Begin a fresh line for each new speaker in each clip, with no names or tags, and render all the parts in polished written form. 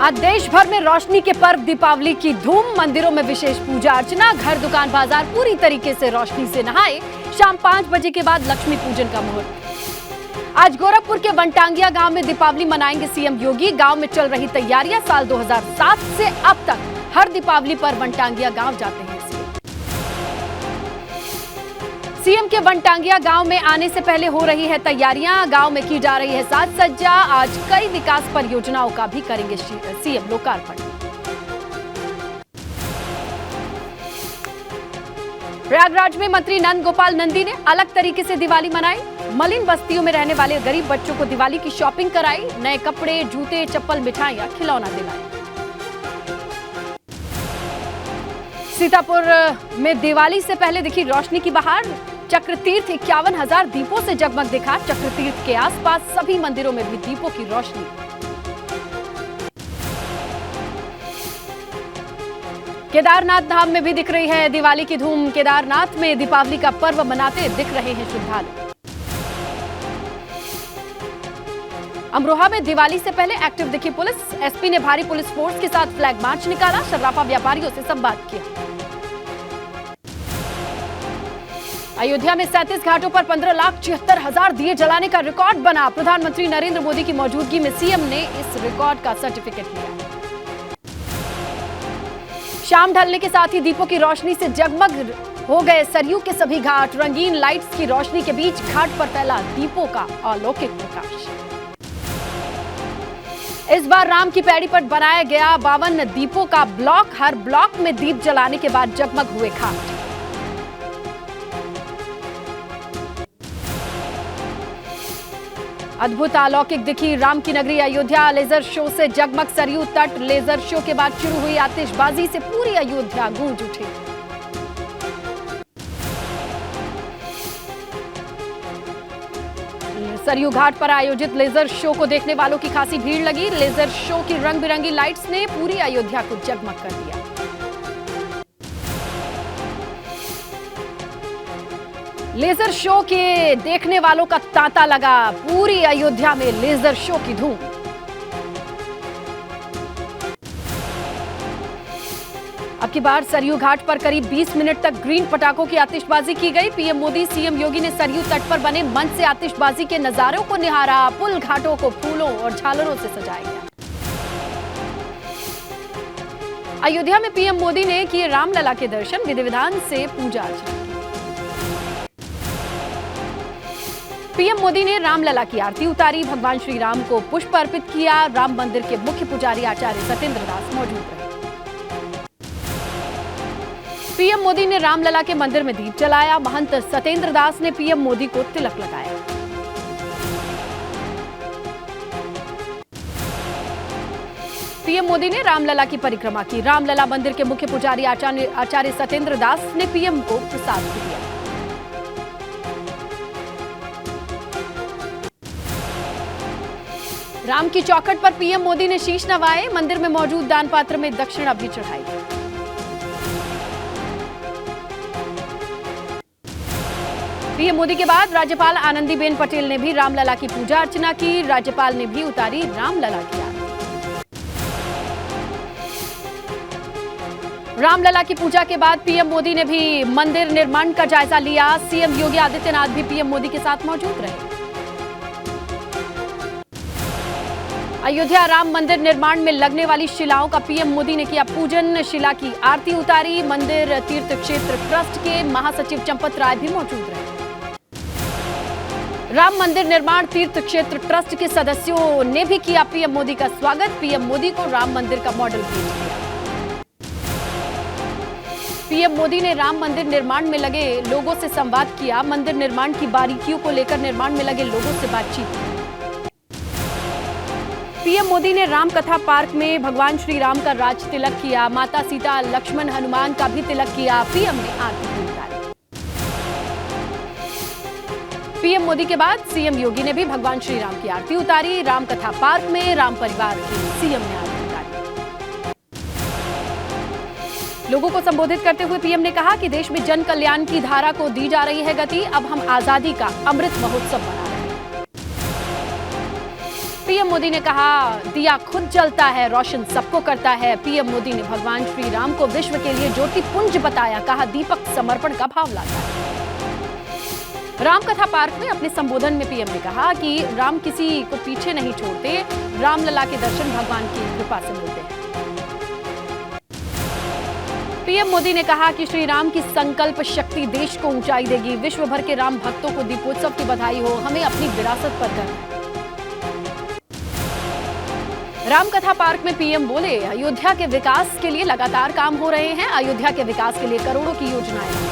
आज देश भर में रोशनी के पर्व दीपावली की धूम। मंदिरों में विशेष पूजा अर्चना, घर दुकान बाजार पूरी तरीके से रोशनी से नहाए। शाम 5 बजे के बाद लक्ष्मी पूजन का मुहूर्त। आज गोरखपुर के वनटांगिया गांव में दीपावली मनाएंगे सीएम योगी। गांव में चल रही तैयारियां। साल 2007 से अब तक हर दीपावली पर वनटांगिया गांव जाते हैं सीएम के वनटांगिया गांव में आने से पहले हो रही है तैयारियां। गांव में की जा रही है साज सज्जा। आज कई विकास परियोजनाओं का भी करेंगे सीएम लोकार्पण। प्रयागराज में मंत्री नंद गोपाल नंदी ने अलग तरीके से दिवाली मनाई। मलिन बस्तियों में रहने वाले गरीब बच्चों को दिवाली की शॉपिंग कराई। नए कपड़े, जूते, चप्पल, मिठाइयां, खिलौना दिलाए। सीतापुर में दिवाली से पहले दिखी रोशनी की बहार। चक्रतीर्थ 51,000 दीपों से जगमग दिखा। चक्रतीर्थ के आसपास सभी मंदिरों में भी दीपों की रोशनी। केदारनाथ धाम में भी दिख रही है दिवाली की धूम। केदारनाथ में दीपावली का पर्व मनाते दिख रहे हैं श्रद्धालु। अमरोहा में दिवाली से पहले एक्टिव दिखी पुलिस। एसपी ने भारी पुलिस फोर्स के साथ फ्लैग मार्च निकाला। सर्राफा व्यापारियों से संवाद किया। अयोध्या में 37 घाटों पर 15,76,000 दिए जलाने का रिकॉर्ड बना। प्रधानमंत्री नरेंद्र मोदी की मौजूदगी में सीएम ने इस रिकॉर्ड का सर्टिफिकेट लिया। शाम ढलने के साथ ही दीपों की रोशनी से जगमग हो गए सरयू के सभी घाट। रंगीन लाइट्स की रोशनी के बीच घाट पर फैला दीपों का अलौकिक प्रकाश। इस बार राम की पैड़ी पर बनाया गया 52 दीपों का ब्लॉक। हर ब्लॉक में दीप जलाने के बाद जगमग हुए घाट। अद्भुत अलौकिक दिखी राम की नगरी अयोध्या। लेजर शो से जगमग सरयू तट। लेजर शो के बाद शुरू हुई आतिशबाजी से पूरी अयोध्या गूंज उठी। सरयू घाट पर आयोजित लेजर शो को देखने वालों की खासी भीड़ लगी। लेजर शो की रंग बिरंगी लाइट्स ने पूरी अयोध्या को जगमग कर दिया। लेजर शो के देखने वालों का तांता लगा। पूरी अयोध्या में लेजर शो की धूम। अब की बार सरयू घाट पर करीब 20 मिनट तक ग्रीन पटाखों की आतिशबाजी की गई। पीएम मोदी, सीएम योगी ने सरयू तट पर बने मंच से आतिशबाजी के नजारों को निहारा। पुल घाटों को फूलों और झालरों से सजाया गया। अयोध्या में पीएम मोदी ने किए रामलला के दर्शन। विधि विधान से पूजा अर्चना। पीएम मोदी ने रामलला की आरती उतारी। भगवान श्री राम को पुष्प अर्पित किया। राम मंदिर के मुख्य पुजारी आचार्य सत्येंद्र दास मौजूद रहे। पीएम मोदी ने रामलला के मंदिर में दीप जलाया। महंत सत्येंद्र दास ने पीएम मोदी को तिलक लगाया। पीएम मोदी ने रामलला की परिक्रमा की। रामलला मंदिर के मुख्य पुजारी आचार्य सत्येंद्र दास ने पीएम को प्रसाद दिया। राम की चौखट पर पीएम मोदी ने शीश नवाए। मंदिर में मौजूद दान पात्र में दक्षिणा भी चढ़ाई। पीएम मोदी के बाद राज्यपाल आनंदीबेन पटेल ने भी रामलला की पूजा अर्चना की। राज्यपाल ने भी उतारी रामलला की आरती। रामलला की पूजा के बाद पीएम मोदी ने भी मंदिर निर्माण का जायजा लिया। सीएम योगी आदित्यनाथ भी पीएम मोदी के साथ मौजूद रहे। अयोध्या राम मंदिर निर्माण में लगने वाली शिलाओं का पीएम मोदी ने किया पूजन। शिला की आरती उतारी। मंदिर तीर्थ क्षेत्र ट्रस्ट के महासचिव चंपत राय भी मौजूद रहे। राम मंदिर निर्माण तीर्थ क्षेत्र ट्रस्ट के सदस्यों ने भी किया पीएम मोदी का स्वागत। पीएम मोदी को राम मंदिर का मॉडल भेंट किया। पीएम मोदी ने राम मंदिर निर्माण में लगे लोगों से संवाद किया। मंदिर निर्माण की बारीकियों को लेकर निर्माण में लगे लोगों से बातचीत की। पीएम मोदी ने राम कथा पार्क में भगवान श्री राम का राज तिलक किया। माता सीता, लक्ष्मण, हनुमान का भी तिलक किया। पीएम ने आरती उतारी। पीएम मोदी के बाद सीएम योगी ने भी भगवान श्री राम की आरती उतारी। राम कथा पार्क में राम परिवार की सीएम ने आरती उतारी। लोगों को संबोधित करते हुए पीएम ने कहा कि देश में जन कल्याण की धारा को दी जा रही है गति। अब हम आजादी का अमृत महोत्सव मना रहे हैं। पीएम मोदी ने कहा, दिया खुद जलता है, रोशन सबको करता है। पीएम मोदी ने भगवान श्री राम को विश्व के लिए ज्योति पुंज बताया। कहा, दीपक समर्पण का भाव लाता है। रामकथा पार्क में अपने संबोधन में पीएम ने कहा कि राम किसी को पीछे नहीं छोड़ते। रामलला के दर्शन भगवान की कृपा से मिलते हैं। पीएम मोदी ने कहा कि श्री राम की संकल्प शक्ति देश को ऊंचाई देगी। विश्व भर के राम भक्तों को दीपोत्सव की बधाई हो। हमें अपनी विरासत पर गर्व है। रामकथा पार्क में पीएम बोले, अयोध्या के विकास के लिए लगातार काम हो रहे हैं। अयोध्या के विकास के लिए करोड़ों की योजनाएं हैं।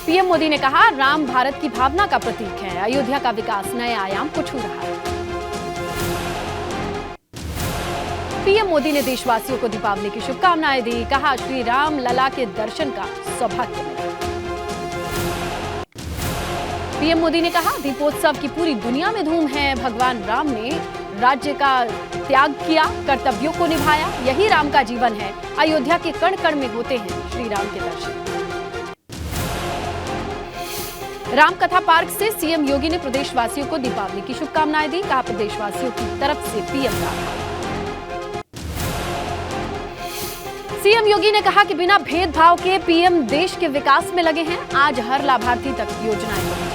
पीएम मोदी ने कहा, राम भारत की भावना का प्रतीक है। अयोध्या का विकास नए आयाम को छू रहा है। पीएम मोदी ने देशवासियों को दीपावली की शुभकामनाएं दी। कहा, श्री राम लला के दर्शन का सौभाग्य मिला। पीएम मोदी ने कहा, दीपोत्सव की पूरी दुनिया में धूम है। भगवान राम ने राज्य का त्याग किया, कर्तव्यों को निभाया। यही राम का जीवन है। अयोध्या के कण कण में होते हैं श्री राम के दर्शन। रामकथा पार्क से सीएम योगी ने प्रदेशवासियों को दीपावली की शुभकामनाएं दी। कहा, प्रदेशवासियों की तरफ से पीएम का आभार। सीएम योगी ने कहा कि बिना भेदभाव के पीएम देश के विकास में लगे हैं। आज हर लाभार्थी तक योजनाएं पहुंची।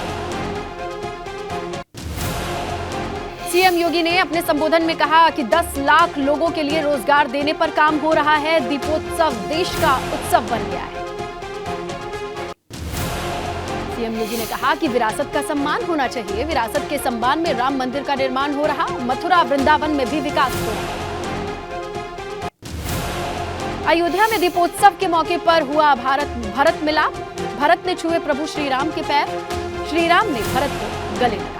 सीएम योगी ने अपने संबोधन में कहा कि 10 लाख लोगों के लिए रोजगार देने पर काम हो रहा है। दीपोत्सव देश का उत्सव बन गया है। सीएम योगी ने कहा कि विरासत का सम्मान होना चाहिए। विरासत के सम्मान में राम मंदिर का निर्माण हो रहा। मथुरा वृंदावन में भी विकास हो रहा। अयोध्या में दीपोत्सव के मौके पर हुआ भरत मिलाप। भरत ने छुए प्रभु श्री राम के पैर। श्री राम ने भरत को गले लगाया।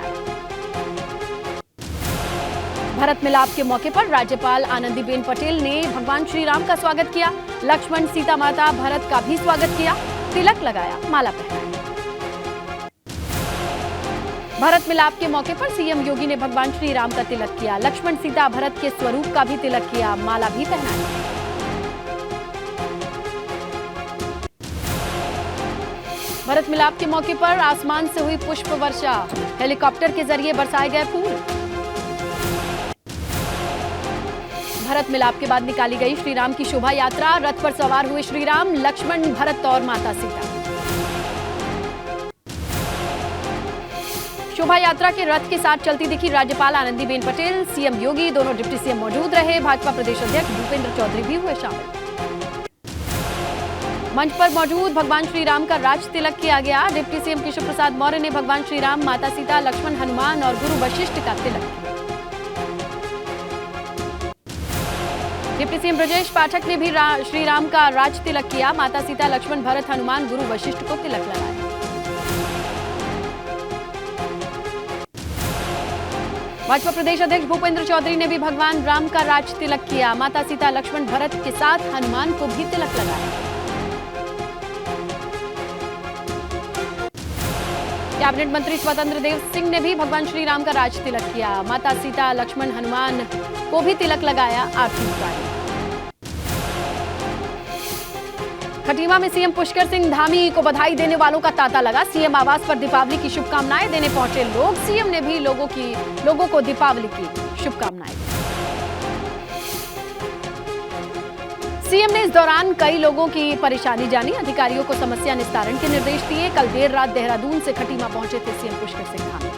भरत मिलाप के मौके पर राज्यपाल आनंदीबेन पटेल ने भगवान श्री राम का स्वागत किया। लक्ष्मण, सीता माता, भरत का भी स्वागत किया। तिलक लगाया, माला पहनाई। भरत मिलाप के मौके पर सीएम योगी ने भगवान श्री राम का तिलक किया। लक्ष्मण, सीता, भरत के स्वरूप का भी तिलक किया, माला भी पहनाई। भरत मिलाप के मौके पर आसमान से हुई पुष्प वर्षा। हेलीकॉप्टर के जरिए बरसाए गए फूल। भरत मिलाप के बाद निकाली गई श्री राम की शोभा यात्रा। रथ पर सवार हुए श्री राम, लक्ष्मण, भरत और माता सीता। शोभा यात्रा के रथ के साथ चलती दिखी राज्यपाल आनंदीबेन पटेल। सीएम योगी, दोनों डिप्टी सीएम मौजूद रहे। भाजपा प्रदेश अध्यक्ष भूपेंद्र चौधरी भी हुए शामिल। मंच पर मौजूद भगवान श्री राम का राज तिलक किया गया। डिप्टी सीएम केशव प्रसाद मौर्य ने भगवान श्री राम, माता सीता, लक्ष्मण, हनुमान और गुरु वशिष्ठ का तिलक किया। डिप्टी सीएम ब्रजेश पाठक ने भी श्री राम का राज तिलक किया। माता सीता, लक्ष्मण, भरत, हनुमान, गुरु वशिष्ठ को तिलक लगाया। भाजपा प्रदेश अध्यक्ष भूपेंद्र चौधरी ने भी भगवान राम का राज तिलक किया। माता सीता, लक्ष्मण, भरत के साथ हनुमान को भी तिलक लगाया। कैबिनेट मंत्री स्वतंत्र देव सिंह ने भी भगवान श्री राम का राज तिलक किया। माता सीता, लक्ष्मण, हनुमान को भी तिलक लगाया। आरती उतारी। खटीमा में सीएम पुष्कर सिंह धामी को बधाई देने वालों का तांता लगा। सीएम आवास पर दीपावली की शुभकामनाएं देने पहुंचे लोग। सीएम ने भी लोगों को दीपावली की शुभकामनाएं दी। सीएम ने इस दौरान कई लोगों की परेशानी जानी। अधिकारियों को समस्या निस्तारण के निर्देश दिए। कल देर रात देहरादून से खटीमा पहुंचे थे सीएम पुष्कर सिंह धामी।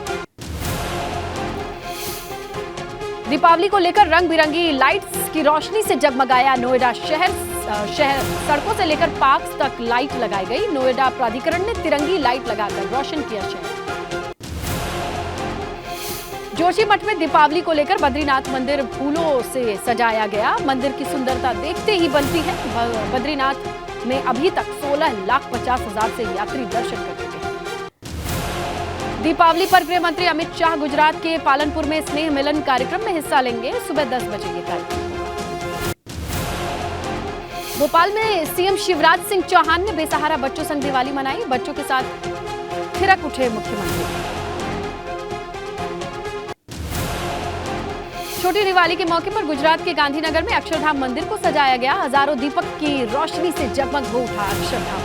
दीपावली को लेकर रंग बिरंगी लाइट्स की रोशनी से जगमगाया नोएडा शहर। सड़कों से लेकर पार्क तक लाइट लगाई गई। नोएडा प्राधिकरण ने तिरंगी लाइट लगाकर रोशन किया शहर। जोशीमठ में दीपावली को लेकर बद्रीनाथ मंदिर फूलों से सजाया गया। मंदिर की सुंदरता देखते ही बनती है। बद्रीनाथ में अभी तक 16,50,000 से यात्री दर्शन कर चुके हैं। दीपावली पर गृह मंत्री अमित शाह गुजरात के पालनपुर में स्नेह मिलन कार्यक्रम में हिस्सा लेंगे। सुबह 10 बजे ये कार्यक्रम होगा। भोपाल में सीएम शिवराज सिंह चौहान ने बेसहारा बच्चों संग दिवाली मनाई। बच्चों के साथ थिरक उठे मुख्यमंत्री। छोटी दिवाली के मौके पर गुजरात के गांधीनगर में अक्षरधाम मंदिर को सजाया गया। हजारों दीपक की रोशनी से जगमग हो उठा अक्षरधाम।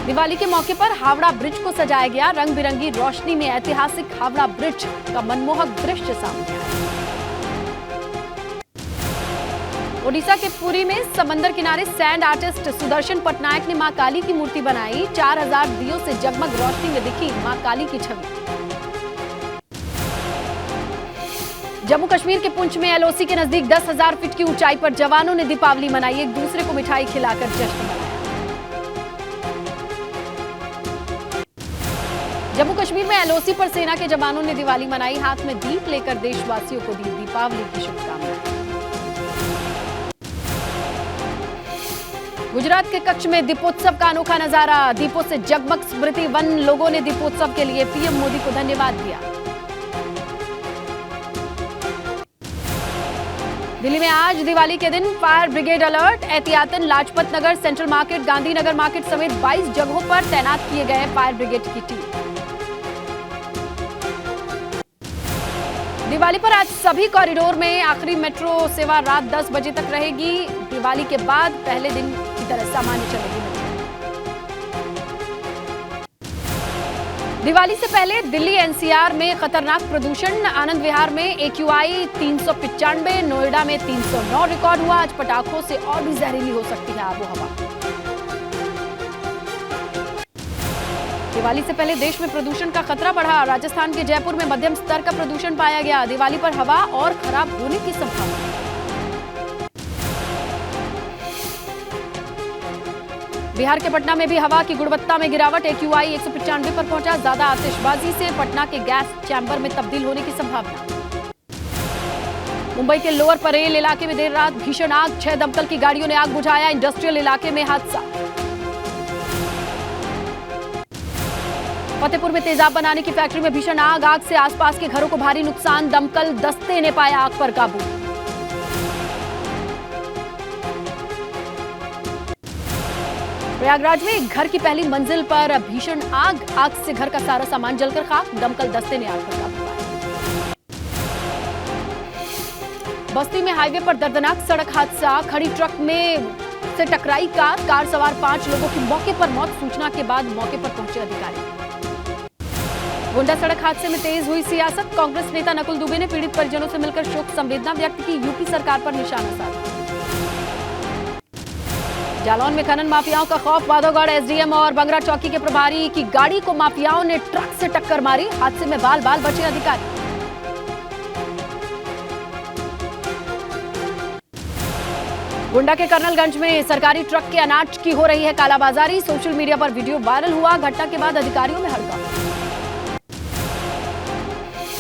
दिवाली के मौके पर हावड़ा ब्रिज को सजाया गया। रंग बिरंगी रोशनी में ऐतिहासिक हावड़ा ब्रिज का मनमोहक दृश्य सामने आया। ओडिशा के पुरी में समंदर किनारे सैंड आर्टिस्ट सुदर्शन पटनायक ने मां काली की मूर्ति बनाई। 4000 दियों से जगमग रोशनी में दिखी मां काली की छवि। जम्मू कश्मीर के पुंछ में एलओसी के नजदीक 10,000 फीट की ऊंचाई पर जवानों ने दीपावली मनाई। एक दूसरे को मिठाई खिलाकर जश्न मनाया। जम्मू कश्मीर में एलओसी पर सेना के जवानों ने दिवाली मनाई। हाथ में दीप लेकर देशवासियों को दी दीपावली की शुभकामनाएं। गुजरात के कच्छ में दीपोत्सव का अनोखा नजारा। दीपों से जगमग स्मृति वन। लोगों ने दीपोत्सव के लिए पीएम मोदी को धन्यवाद दिया। दिल्ली में आज दिवाली के दिन फायर ब्रिगेड अलर्ट। एहतियातन Lajpat Nagar, central market, Gandhinagar market समेत 22 जगहों पर तैनात किए गए फायर ब्रिगेड की टीम। दिवाली पर आज सभी कॉरिडोर में आखिरी मेट्रो सेवा रात 10 बजे तक रहेगी। दिवाली के बाद पहले दिन की तरह सामान्य चलेगी मेट्रो। दिवाली से पहले दिल्ली एनसीआर में खतरनाक प्रदूषण। आनंद विहार में AQI 395, नोएडा में 309 रिकॉर्ड हुआ। आज पटाखों से और भी जहरीली हो सकती है आबोहवा। दिवाली से पहले देश में प्रदूषण का खतरा बढ़ा। राजस्थान के जयपुर में मध्यम स्तर का प्रदूषण पाया गया। दिवाली पर हवा और खराब होने की संभावना। बिहार के पटना में भी हवा की गुणवत्ता में गिरावट। AQI 195 पर पहुंचा। ज्यादा आतिशबाजी से पटना के गैस चैम्बर में तब्दील होने की संभावना। मुंबई के लोअर परेल इलाके में देर रात भीषण आग। 6 दमकल की गाड़ियों ने आग बुझाया। इंडस्ट्रियल इलाके में हादसा। फतेहपुर में तेजाब बनाने की फैक्ट्री में भीषण आग। आग से आसपास के घरों को भारी नुकसान। दमकल दस्ते ने पाया आग पर काबू। प्रयागराज में एक घर की पहली मंजिल पर भीषण आग। आग से घर का सारा सामान जलकर खाक। दमकल दस्ते ने आग पर काबू पाया। बस्ती में हाईवे पर दर्दनाक सड़क हादसा। खड़ी ट्रक में से टकराई कार। कार सवार 5 लोगों की मौके पर मौत। सूचना के बाद मौके पर पहुंचे अधिकारी। गोंडा सड़क हादसे में तेज हुई सियासत। कांग्रेस नेता नकुल दुबे ने पीड़ित परिजनों से मिलकर शोक संवेदना व्यक्त की। यूपी सरकार पर निशाना साधा। जालौन में खनन माफियाओं का खौफ। वादोगढ़ एसडीएम और बंगरा चौकी के प्रभारी की गाड़ी को माफियाओं ने ट्रक से टक्कर मारी। हादसे में बाल बाल बचे अधिकारी। गोंडा के कर्नलगंज में सरकारी ट्रक के अनाज की हो रही है कालाबाजारी। सोशल मीडिया पर वीडियो वायरल हुआ। घटना के बाद अधिकारियों में हड़कंप।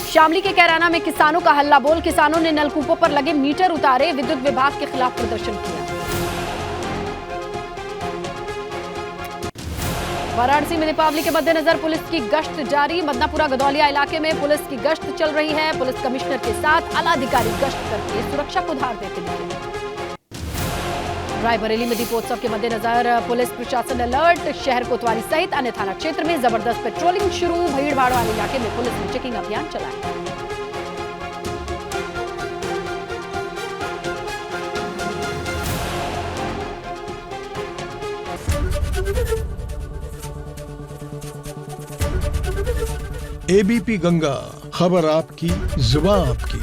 शामली के कैराना में किसानों का हल्ला बोल। किसानों ने नलकूपों पर लगे मीटर उतारे। विद्युत विभाग के खिलाफ प्रदर्शन किया। वाराणसी में दीपावली के मद्देनजर पुलिस की गश्त जारी। मदनापुरा गदौलिया इलाके में पुलिस की गश्त चल रही है। पुलिस कमिश्नर के साथ आला अधिकारी गश्त करके सुरक्षा को धार देते दिखे। रायबरेली में दीपोत्सव के मद्देनजर पुलिस प्रशासन अलर्ट। शहर कोतवाली सहित अन्य थाना क्षेत्र में जबरदस्त पेट्रोलिंग शुरू। भीड़भाड़ वाले इलाके में पुलिस ने चेकिंग अभियान चलाया।
ABP गंगा, खबर आपकी, जुबान आपकी।